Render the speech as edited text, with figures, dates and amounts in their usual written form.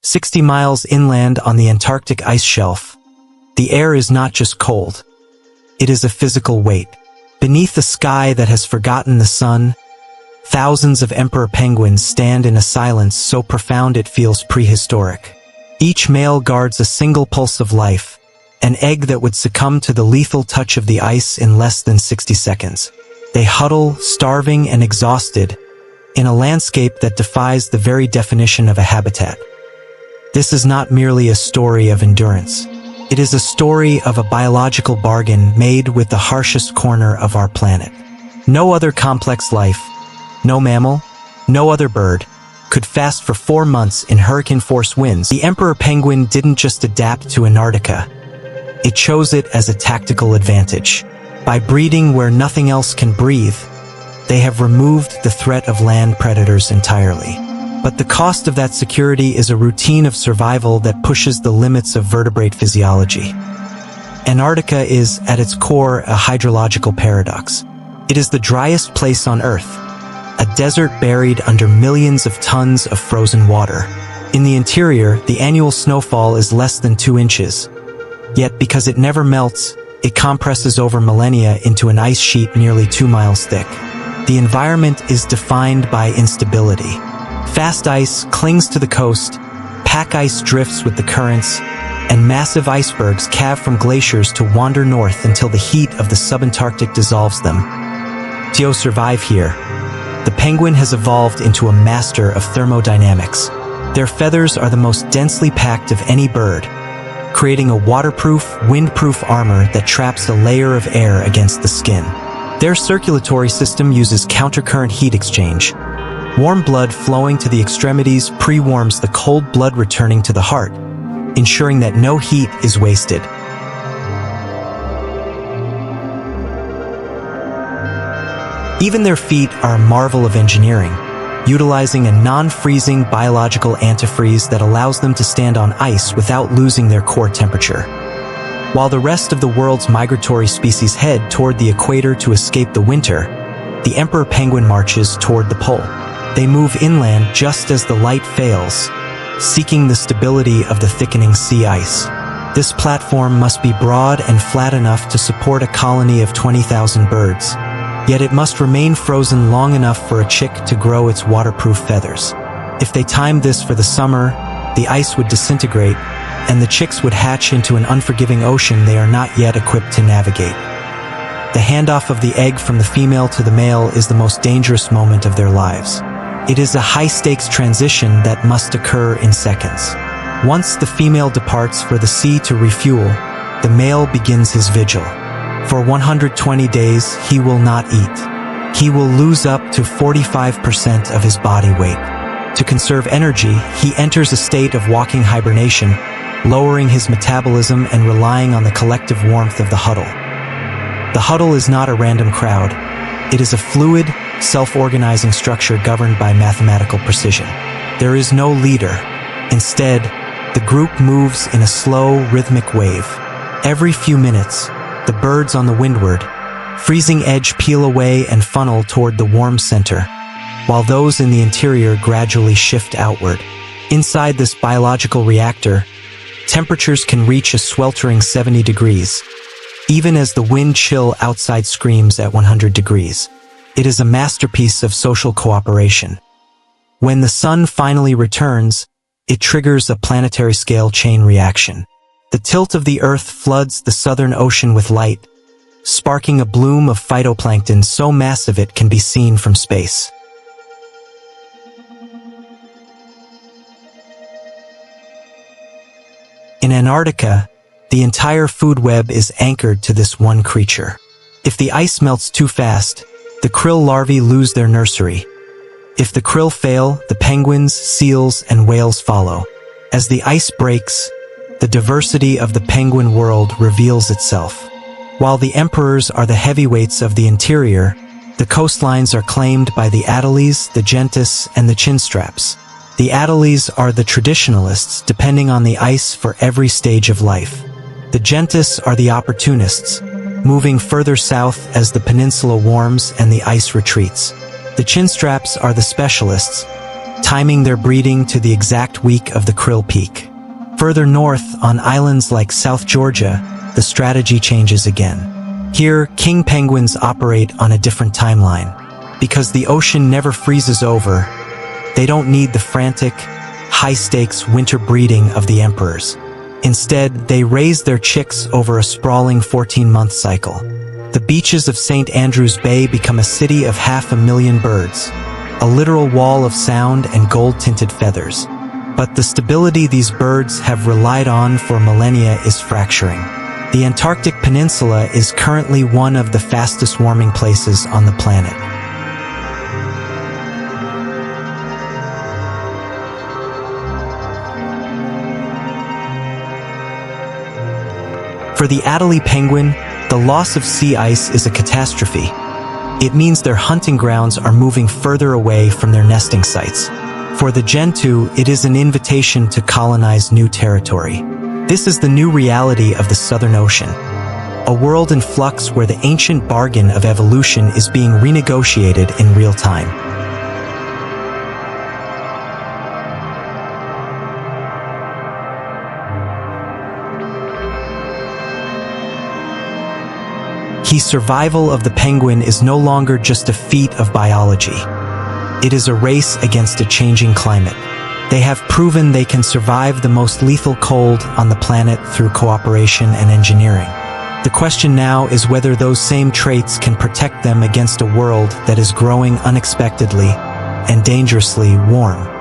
60 miles inland on the Antarctic ice shelf, the air is not just cold. It is a physical weight. Beneath a sky that has forgotten the sun, thousands of emperor penguins stand in a silence so profound it feels prehistoric. Each male guards a single pulse of life, an egg that would succumb to the lethal touch of the ice in less than 60 seconds. They huddle, starving and exhausted, in a landscape that defies the very definition of a habitat. This is not merely a story of endurance. It is a story of a biological bargain made with the harshest corner of our planet. No other complex life, no mammal, no other bird, could fast for 4 months in hurricane-force winds. The emperor penguin didn't just adapt to Antarctica. It chose it as a tactical advantage. By breeding where nothing else can breathe, they have removed the threat of land predators entirely. But the cost of that security is a routine of survival that pushes the limits of vertebrate physiology. Antarctica is, at its core, a hydrological paradox. It is the driest place on Earth, a desert buried under millions of tons of frozen water. In the interior, the annual snowfall is less than 2 inches. Yet, because it never melts, it compresses over millennia into an ice sheet nearly 2 miles thick. The environment is defined by instability. Fast ice clings to the coast, pack ice drifts with the currents, and massive icebergs calve from glaciers to wander north until the heat of the subantarctic dissolves them. To survive here, the penguin has evolved into a master of thermodynamics. Their feathers are the most densely packed of any bird, creating a waterproof, windproof armor that traps a layer of air against the skin. Their circulatory system uses countercurrent heat exchange. Warm blood flowing to the extremities pre-warms the cold blood returning to the heart, ensuring that no heat is wasted. Even their feet are a marvel of engineering, utilizing a non-freezing biological antifreeze that allows them to stand on ice without losing their core temperature. While the rest of the world's migratory species head toward the equator to escape the winter, the emperor penguin marches toward the pole. They move inland just as the light fails, seeking the stability of the thickening sea ice. This platform must be broad and flat enough to support a colony of 20,000 birds. Yet it must remain frozen long enough for a chick to grow its waterproof feathers. If they timed this for the summer, the ice would disintegrate, and the chicks would hatch into an unforgiving ocean they are not yet equipped to navigate. The handoff of the egg from the female to the male is the most dangerous moment of their lives. It is a high-stakes transition that must occur in seconds. Once the female departs for the sea to refuel, the male begins his vigil. For 120 days, he will not eat. He will lose up to 45% of his body weight. To conserve energy, he enters a state of walking hibernation, lowering his metabolism and relying on the collective warmth of the huddle. The huddle is not a random crowd. It is a fluid, self-organizing structure governed by mathematical precision. There is no leader. Instead, the group moves in a slow, rhythmic wave. Every few minutes, the birds on the windward, freezing edge peel away and funnel toward the warm center, while those in the interior gradually shift outward. Inside this biological reactor, temperatures can reach a sweltering 70 degrees, even as the wind chill outside screams at 100 degrees. It is a masterpiece of social cooperation. When the sun finally returns, it triggers a planetary-scale chain reaction. The tilt of the Earth floods the southern ocean with light, sparking a bloom of phytoplankton so massive it can be seen from space. In Antarctica, the entire food web is anchored to this one creature. If the ice melts too fast, the krill larvae lose their nursery. If the krill fail, the penguins, seals, and whales follow. As the ice breaks, the diversity of the penguin world reveals itself. While the emperors are the heavyweights of the interior, the coastlines are claimed by the Adélies, the Gentoos, and the chinstraps. The Adélies are the traditionalists, depending on the ice for every stage of life. The Gentoos are the opportunists, moving further south as the peninsula warms and the ice retreats. The chinstraps are the specialists, timing their breeding to the exact week of the krill peak. Further north, on islands like South Georgia, the strategy changes again. Here, king penguins operate on a different timeline. Because the ocean never freezes over, they don't need the frantic, high-stakes winter breeding of the emperors. Instead, they raise their chicks over a sprawling 14-month cycle. The beaches of St. Andrews Bay become a city of 500,000 birds, a literal wall of sound and gold-tinted feathers. But the stability these birds have relied on for millennia is fracturing. The Antarctic Peninsula is currently one of the fastest warming places on the planet. For the Adélie penguin, the loss of sea ice is a catastrophe. It means their hunting grounds are moving further away from their nesting sites. For the Gentoo, it is an invitation to colonize new territory. This is the new reality of the Southern Ocean, a world in flux where the ancient bargain of evolution is being renegotiated in real time. Survival of the penguin is no longer just a feat of biology. It is a race against a changing climate. They have proven they can survive the most lethal cold on the planet through cooperation and engineering. The question now is whether those same traits can protect them against a world that is growing unexpectedly and dangerously warm.